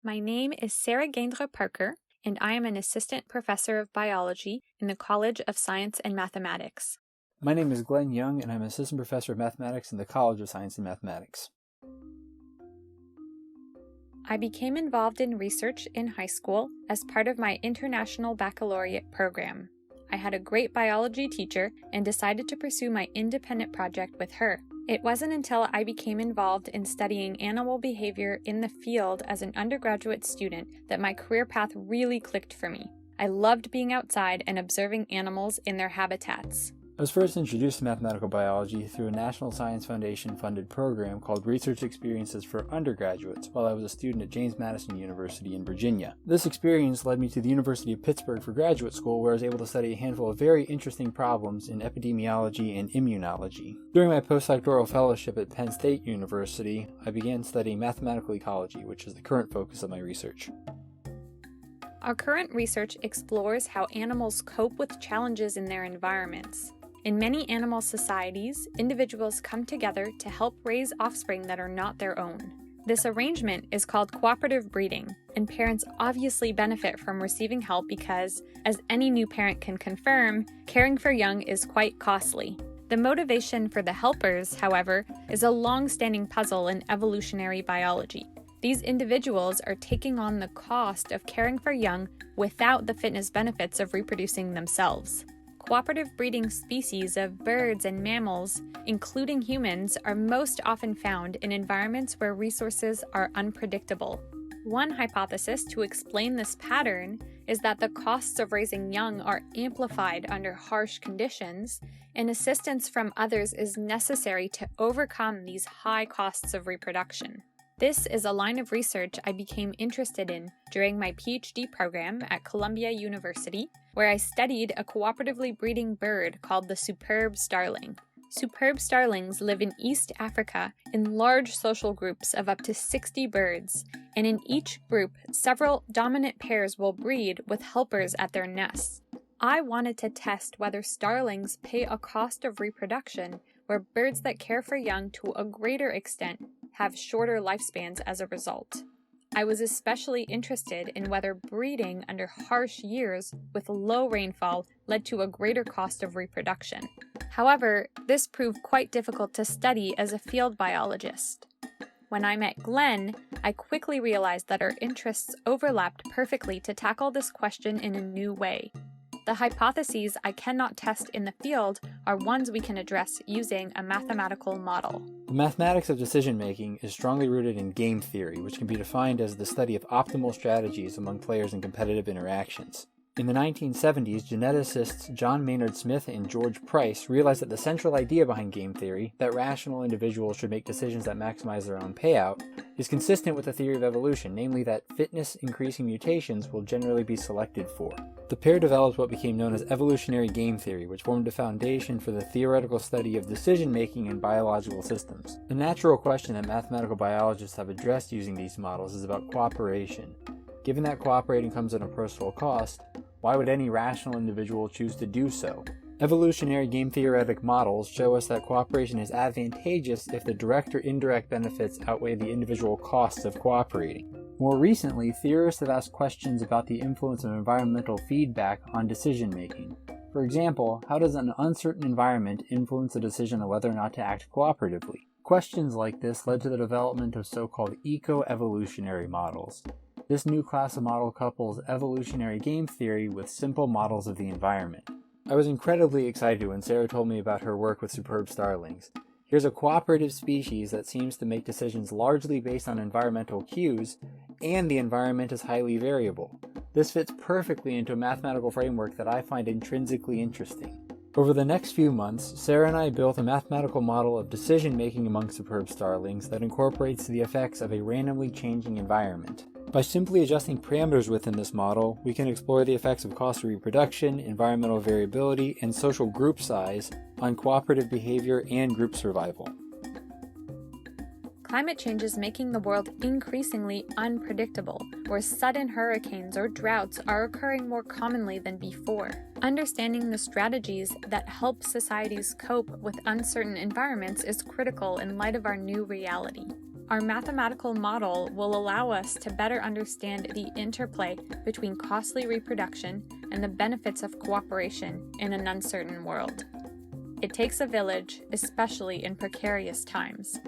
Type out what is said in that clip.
My name is Sarah Guindre-Parker, and I am an assistant professor of biology in the College of Science and Mathematics. My name is Glenn Young, and I'm an assistant professor of mathematics in the College of Science and Mathematics. I became involved in research in high school as part of my International Baccalaureate program. I had a great biology teacher and decided to pursue my independent project with her. It wasn't until I became involved in studying animal behavior in the field as an undergraduate student that my career path really clicked for me. I loved being outside and observing animals in their habitats. I was first introduced to mathematical biology through a National Science Foundation-funded program called Research Experiences for Undergraduates while I was a student at James Madison University in Virginia. This experience led me to the University of Pittsburgh for graduate school, where I was able to study a handful of very interesting problems in epidemiology and immunology. During my postdoctoral fellowship at Penn State University, I began studying mathematical ecology, which is the current focus of my research. Our current research explores how animals cope with challenges in their environments. In many animal societies, individuals come together to help raise offspring that are not their own. This arrangement is called cooperative breeding, and parents obviously benefit from receiving help because, as any new parent can confirm, caring for young is quite costly. The motivation for the helpers, however, is a long-standing puzzle in evolutionary biology. These individuals are taking on the cost of caring for young without the fitness benefits of reproducing themselves. Cooperative breeding species of birds and mammals, including humans, are most often found in environments where resources are unpredictable. One hypothesis to explain this pattern is that the costs of raising young are amplified under harsh conditions, and assistance from others is necessary to overcome these high costs of reproduction. This is a line of research I became interested in during my PhD program at Columbia University, where I studied a cooperatively breeding bird called the superb starling. Superb starlings live in East Africa in large social groups of up to 60 birds, and in each group, several dominant pairs will breed with helpers at their nests. I wanted to test whether starlings pay a cost of reproduction where birds that care for young to a greater extent have shorter lifespans as a result. I was especially interested in whether breeding under harsh years with low rainfall led to a greater cost of reproduction. However, this proved quite difficult to study as a field biologist. When I met Glenn, I quickly realized that our interests overlapped perfectly to tackle this question in a new way. The hypotheses I cannot test in the field are ones we can address using a mathematical model. The mathematics of decision-making is strongly rooted in game theory, which can be defined as the study of optimal strategies among players in competitive interactions. In the 1970s, geneticists John Maynard Smith and George Price realized that the central idea behind game theory, that rational individuals should make decisions that maximize their own payout, is consistent with the theory of evolution, namely that fitness-increasing mutations will generally be selected for. The pair developed what became known as evolutionary game theory, which formed a foundation for the theoretical study of decision-making in biological systems. The natural question that mathematical biologists have addressed using these models is about cooperation. Given that cooperating comes at a personal cost, why would any rational individual choose to do so? Evolutionary game theoretic models show us that cooperation is advantageous if the direct or indirect benefits outweigh the individual costs of cooperating. More recently, theorists have asked questions about the influence of environmental feedback on decision-making. For example, how does an uncertain environment influence a decision on whether or not to act cooperatively? Questions like this led to the development of so-called eco-evolutionary models. This new class of model couples evolutionary game theory with simple models of the environment. I was incredibly excited when Sarah told me about her work with superb starlings. Here's a cooperative species that seems to make decisions largely based on environmental cues, and the environment is highly variable. This fits perfectly into a mathematical framework that I find intrinsically interesting. Over the next few months, Sarah and I built a mathematical model of decision-making among superb starlings that incorporates the effects of a randomly changing environment. By simply adjusting parameters within this model, we can explore the effects of cost of reproduction, environmental variability, and social group size on cooperative behavior and group survival. Climate change is making the world increasingly unpredictable, where sudden hurricanes or droughts are occurring more commonly than before. Understanding the strategies that help societies cope with uncertain environments is critical in light of our new reality. Our mathematical model will allow us to better understand the interplay between costly reproduction and the benefits of cooperation in an uncertain world. It takes a village, especially in precarious times.